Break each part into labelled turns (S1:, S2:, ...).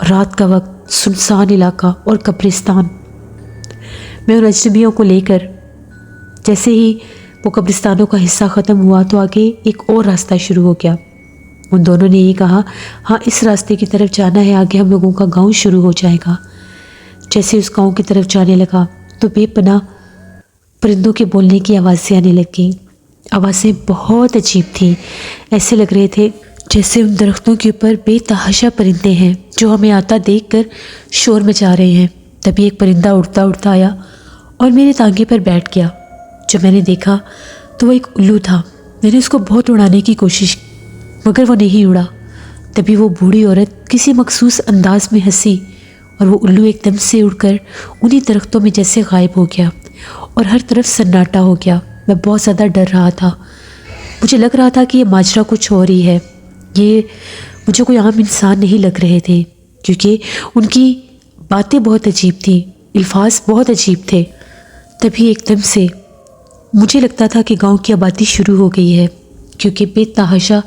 S1: رات کا وقت، سنسان علاقہ اور قبرستان۔ میں ان اجنبیوں کو لے کر جیسے ہی وہ قبرستانوں کا حصہ ختم ہوا تو آگے ایک اور راستہ شروع ہو گیا۔ ان دونوں نے یہ کہا، ہاں اس راستے کی طرف جانا ہے، آگے ہم لوگوں کا گاؤں شروع ہو جائے گا۔ جیسے اس گاؤں کی طرف جانے لگا تو بے پناہ پرندوں کے بولنے کی آوازیں آنے لگیں۔ آوازیں بہت عجیب تھیں، ایسے لگ رہے تھے جیسے ان درختوں کے اوپر بے تحاشا پرندے ہیں جو ہمیں آتا دیکھ کر شور مچا رہے ہیں۔ تبھی ایک پرندہ اڑتا اڑتا آیا اور میرے تانگے پر بیٹھ گیا۔ جب میں نے دیکھا تو وہ ایک الو تھا۔ میں نے اس کو بہت اڑانے کی کوشش کی مگر وہ نہیں اڑا۔ تبھی وہ بوڑھی عورت کسی مخصوص انداز میں ہنسی اور وہ الو ایک دم سے اڑ کر انہی درختوں میں جیسے غائب ہو گیا اور ہر طرف سناٹا ہو گیا۔ میں بہت زیادہ ڈر رہا تھا، مجھے لگ رہا تھا کہ یہ ماجرا کچھ اور ہی ہے، یہ مجھے کوئی عام انسان نہیں لگ رہے تھے کیونکہ ان کی باتیں بہت عجیب تھیں، الفاظ بہت عجیب تھے۔ تبھی ایک دم سے مجھے لگتا تھا کہ گاؤں کی آبادی شروع ہو گئی ہے کیونکہ بے تحاشا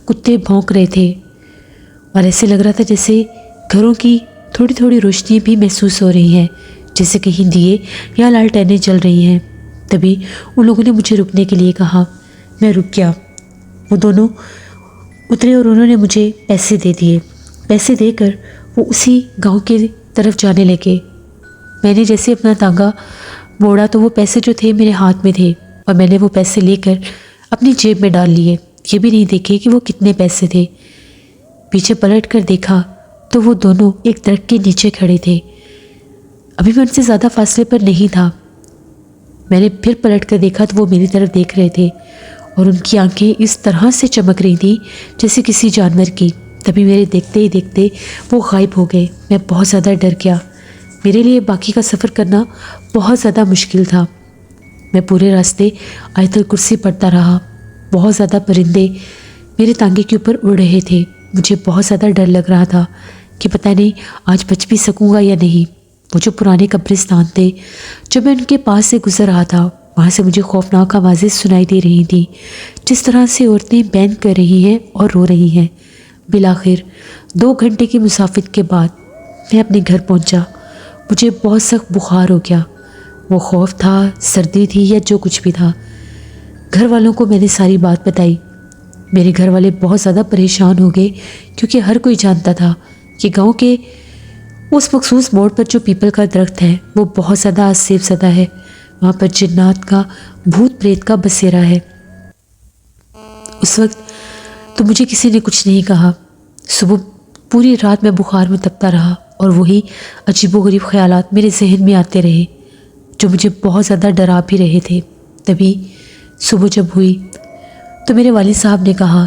S1: کتے بھونک رہے تھے اور ایسے لگ رہا تھا جیسے گھروں کی تھوڑی تھوڑی روشنی بھی محسوس ہو رہی ہیں، جیسے کہیں دیے یا لالٹینیں جل رہی ہیں۔ تبھی ان لوگوں نے مجھے رکنے کے لیے کہا، میں رک گیا۔ وہ دونوں اترے اور انہوں نے مجھے پیسے دے دیے۔ پیسے دے کر وہ اسی گاؤں کی طرف جانے لگے۔ میں نے جیسے اپنا تانگا موڑا تو وہ پیسے جو تھے میرے ہاتھ میں تھے اور میں نے وہ پیسے لے کر اپنی جیب میں ڈال لیے، یہ بھی نہیں دیکھے کہ وہ کتنے پیسے تھے۔ پیچھے پلٹ کر دیکھا تو وہ دونوں ایک درخت کے نیچے کھڑے تھے۔ ابھی میں ان سے زیادہ فاصلے پر نہیں تھا۔ میں نے پھر پلٹ کر دیکھا تو وہ میری طرف دیکھ رہے تھے اور ان کی آنکھیں اس طرح سے چمک رہی تھیں جیسے کسی جانور کی۔ تبھی میرے دیکھتے ہی دیکھتے وہ غائب ہو گئے۔ میں بہت زیادہ ڈر گیا، میرے لیے باقی کا سفر کرنا بہت زیادہ مشکل تھا۔ میں پورے راستے آیت الکرسی پڑھتا رہا۔ بہت زیادہ پرندے میرے تانگے کے اوپر اڑ رہے تھے۔ مجھے بہت زیادہ ڈر لگ رہا تھا کہ پتہ نہیں آج بچ بھی سکوں گا یا نہیں۔ وہ جو پرانے قبرستان تھے، جب میں ان کے پاس سے گزر رہا تھا وہاں سے مجھے خوفناک آوازیں سنائی دے رہی تھیں، جس طرح سے عورتیں بین کر رہی ہیں اور رو رہی ہیں۔ بالآخر 2 گھنٹے کی مسافت کے بعد میں اپنے گھر پہنچا۔ مجھے بہت سخت بخار ہو گیا۔ وہ خوف تھا، سردی تھی یا جو کچھ بھی تھا۔ گھر والوں کو میں نے ساری بات بتائی۔ میرے گھر والے بہت زیادہ پریشان ہو گئے کیونکہ ہر کوئی جانتا تھا کہ گاؤں کے اس مخصوص موڑ پر جو پیپل کا درخت ہے وہ بہت زیادہ آسیب زدہ ہے، وہاں پر جنات کا، بھوت پریت کا بسیرا ہے۔ اس وقت تو مجھے کسی نے کچھ نہیں کہا۔ صبح پوری رات میں بخار میں تپتا رہا اور وہی عجیب و غریب خیالات میرے ذہن میں آتے رہے جو مجھے بہت زیادہ ڈرا بھی رہے تھے۔ تبھی صبح جب ہوئی تو میرے والد صاحب نے کہا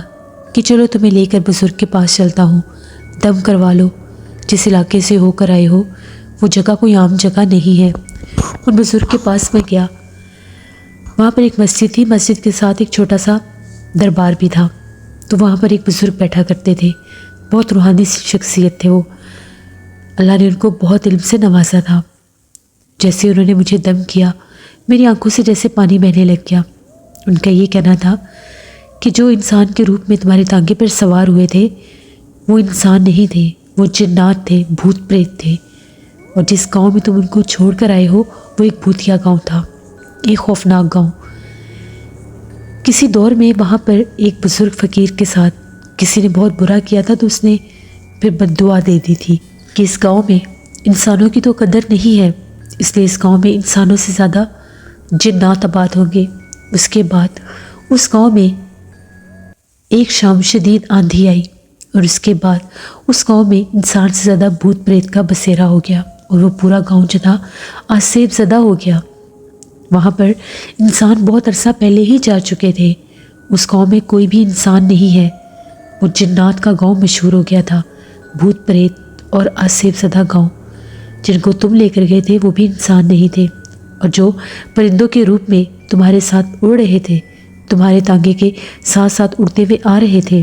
S1: کہ چلو تمہیں لے کر بزرگ کے پاس چلتا ہوں، دم کروا لو، جس علاقے سے ہو کر آئے ہو وہ جگہ کوئی عام جگہ نہیں ہے۔ ان بزرگ کے پاس میں گیا، وہاں پر ایک مسجد تھی، مسجد کے ساتھ ایک چھوٹا سا دربار بھی تھا۔ تو وہاں پر ایک بزرگ بیٹھا کرتے تھے، بہت روحانی شخصیت تھے وہ، اللہ نے ان کو بہت علم سے نوازا تھا۔ جیسے انہوں نے مجھے دم کیا میری آنکھوں سے جیسے پانی بہنے لگ گیا۔ ان کا یہ کہنا تھا کہ جو انسان کے روپ میں تمہارے تانگے پر سوار ہوئے تھے وہ انسان نہیں تھے، وہ جنات تھے، بھوت پریت تھے، اور جس گاؤں میں تم ان کو چھوڑ کر آئے ہو وہ ایک بھوتیا گاؤں تھا، ایک خوفناک گاؤں۔ کسی دور میں وہاں پر ایک بزرگ فقیر کے ساتھ کسی نے بہت برا کیا تھا تو اس نے پھر بد دعا دے دی تھی کہ اس گاؤں میں انسانوں کی تو قدر نہیں ہے، اس لیے اس گاؤں میں انسانوں سے زیادہ جنات آباد ہوں گے۔ اس کے بعد اس گاؤں میں ایک شام شدید آندھی آئی اور اس کے بعد اس گاؤں میں انسان سے زیادہ بھوت پریت کا بسیرا ہو گیا اور وہ پورا گاؤں جو تھا آسیب زدہ ہو گیا۔ وہاں پر انسان بہت عرصہ پہلے ہی جا چکے تھے، اس گاؤں میں کوئی بھی انسان نہیں ہے۔ وہ جنات کا گاؤں مشہور ہو گیا تھا، بھوت پریت اور آسیب زدہ گاؤں۔ جن کو تم لے کر گئے تھے وہ بھی انسان نہیں تھے، اور جو پرندوں کے روپ میں تمہارے ساتھ اڑ رہے تھے، تمہارے تانگے کے ساتھ ساتھ اڑتے ہوئے آ رہے تھے،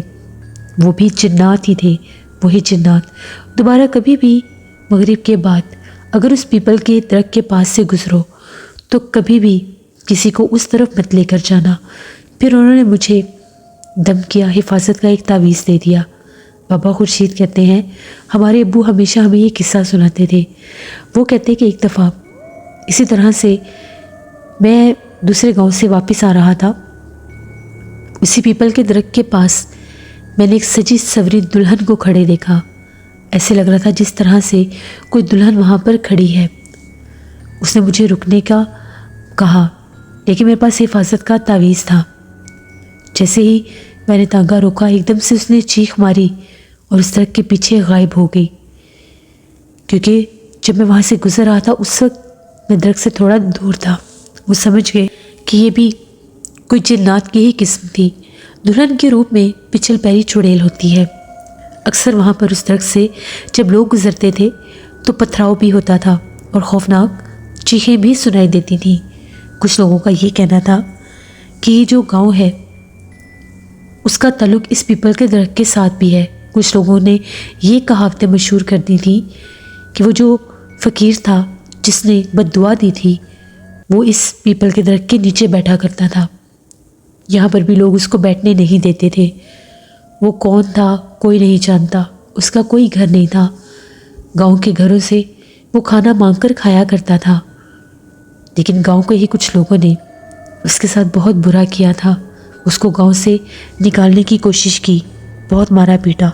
S1: وہ بھی جنات ہی تھے، وہی جنات۔ دوبارہ کبھی بھی مغرب کے بعد اگر اس پیپل کے درخت کے پاس سے گزرو تو کبھی بھی کسی کو اس طرف مت لے کر جانا۔ پھر انہوں نے مجھے دم کیا، حفاظت کا ایک تعویذ دے دیا۔ بابا خورشید کہتے ہیں ہمارے ابو ہمیشہ ہمیں یہ قصہ سناتے تھے۔ وہ کہتے ہیں کہ ایک دفعہ اسی طرح سے میں دوسرے گاؤں سے واپس آ رہا تھا۔ اسی پیپل کے درخت کے پاس میں نے ایک سجی سوری دلہن کو کھڑے دیکھا۔ ایسے لگ رہا تھا جس طرح سے کوئی دلہن وہاں پر کھڑی ہے۔ اس نے مجھے رکنے کا کہا، لیکن میرے پاس حفاظت کا تعویذ تھا۔ جیسے ہی میں نے تانگا روکا، ایک دم سے اس نے چیخ ماری اور اس درخت کے پیچھے غائب ہو گئی۔ کیونکہ جب میں وہاں سے گزر رہا تھا اس وقت میں درخت سے تھوڑا دور تھا۔ وہ سمجھ گئے کہ یہ بھی کوئی جنات کی ہی قسم تھی۔ دلہن کے روپ میں پچھل پیری چڑیل ہوتی ہے۔ اکثر وہاں پر اس درخت سے جب لوگ گزرتے تھے تو پتھراؤ بھی ہوتا تھا اور خوفناک چیخیں بھی سنائی دیتی تھیں۔ کچھ لوگوں کا یہ کہنا تھا کہ یہ جو گاؤں ہے اس کا تعلق اس پیپل کے درخت کے ساتھ بھی ہے۔ کچھ لوگوں نے یہ کہاوتیں مشہور کر دی تھیں کہ وہ جو فقیر تھا جس نے بد دعا دی تھی وہ اس پیپل کے درخت کے نیچے بیٹھا کرتا تھا۔ یہاں پر بھی لوگ اس کو بیٹھنے نہیں دیتے تھے۔ وہ کون تھا کوئی نہیں جانتا، اس کا کوئی گھر نہیں تھا۔ گاؤں کے گھروں سے وہ کھانا مانگ کر کھایا کرتا تھا، لیکن گاؤں کے ہی کچھ لوگوں نے اس کے ساتھ بہت برا کیا تھا۔ اس کو گاؤں سے نکالنے کی کوشش کی، بہت مارا پیٹا،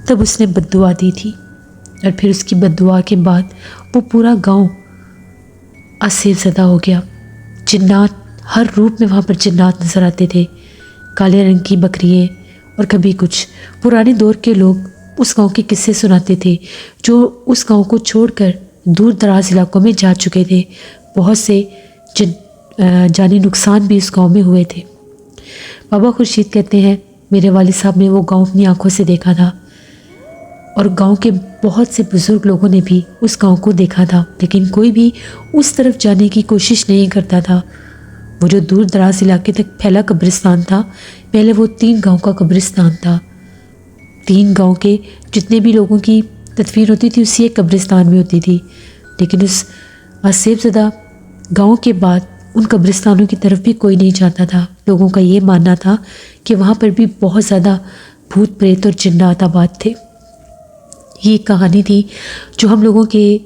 S1: تب اس نے بد دعا دی تھی۔ اور پھر اس کی بد دعا کے بعد وہ پورا گاؤں آسیب زدہ ہو گیا۔ جنات ہر روپ میں وہاں پر جنات نظر آتے تھے، کالے رنگ کی بکریاں اور کبھی کچھ۔ پرانے دور کے لوگ اس گاؤں کے قصے سناتے تھے جو اس گاؤں کو چھوڑ کر دور دراز علاقوں میں جا چکے تھے۔ بہت سے جانی نقصان بھی اس گاؤں میں ہوئے تھے۔ بابا خورشید کہتے ہیں میرے والد صاحب نے وہ گاؤں اپنی آنکھوں سے دیکھا تھا اور گاؤں کے بہت سے بزرگ لوگوں نے بھی اس گاؤں کو دیکھا تھا، لیکن کوئی بھی اس طرف جانے کی کوشش نہیں کرتا تھا۔ وہ جو دور دراز علاقے تک پھیلا قبرستان تھا، پہلے وہ 3 گاؤں کا قبرستان تھا۔ 3 گاؤں کے جتنے بھی لوگوں کی تدفین ہوتی تھی اسی ایک قبرستان میں ہوتی تھی، لیکن اس آسیب زدہ گاؤں کے بعد ان قبرستانوں کی طرف بھی کوئی نہیں جاتا تھا۔ لوگوں کا یہ ماننا تھا کہ وہاں پر بھی بہت زیادہ بھوت پریت اور جنات آباد تھے۔ یہ ایک کہانی تھی جو ہم لوگوں کے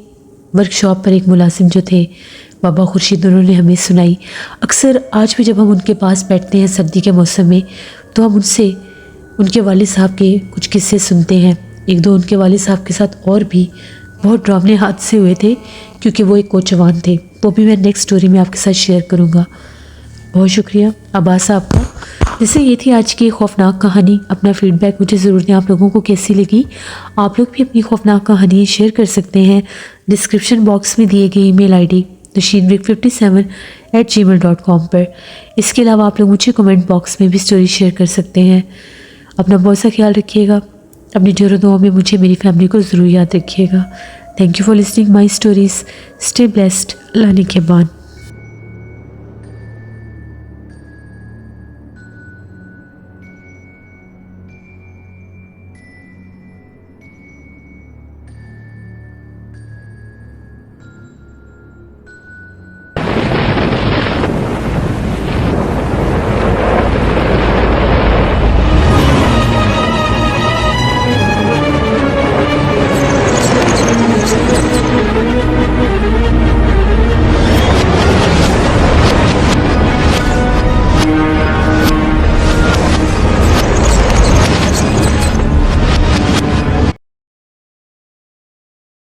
S1: ورک شاپ پر ایک ملازم جو تھے بابا خورشید، انہوں نے ہمیں سنائی۔ اکثر آج بھی جب ہم ان کے پاس بیٹھتے ہیں سردی کے موسم میں تو ہم ان سے ان کے والد صاحب کے کچھ قصے سنتے ہیں۔ 1-2 ان کے والد صاحب کے ساتھ اور بھی بہت ڈراؤنے حادثے ہوئے تھے کیونکہ وہ ایک کوچوان تھے۔ وہ بھی میں نیکسٹ سٹوری میں آپ کے ساتھ شیئر کروں گا۔ بہت شکریہ عباس صاحب کا۔ جیسے یہ تھی آج کی خوفناک کہانی۔ اپنا فیڈ بیک مجھے ضرور دیں، آپ لوگوں کو کیسی لگی۔ آپ لوگ بھی اپنی خوفناک کہانی شیئر کر سکتے ہیں ڈسکرپشن باکس میں دیے گئے ای میل آئی ڈی nashinbrick57@gmail.com پر۔ اس کے علاوہ آپ لوگ مجھے کمنٹ باکس میں بھی سٹوری شیئر کر سکتے ہیں۔ اپنا بہت سا خیال رکھیے گا، اپنی ڈھیروں دعاؤں میں مجھے میری فیملی کو ضرور یاد رکھیے گا۔ Thank you for listening my stories. Stay blessed. اللہ نگہبان۔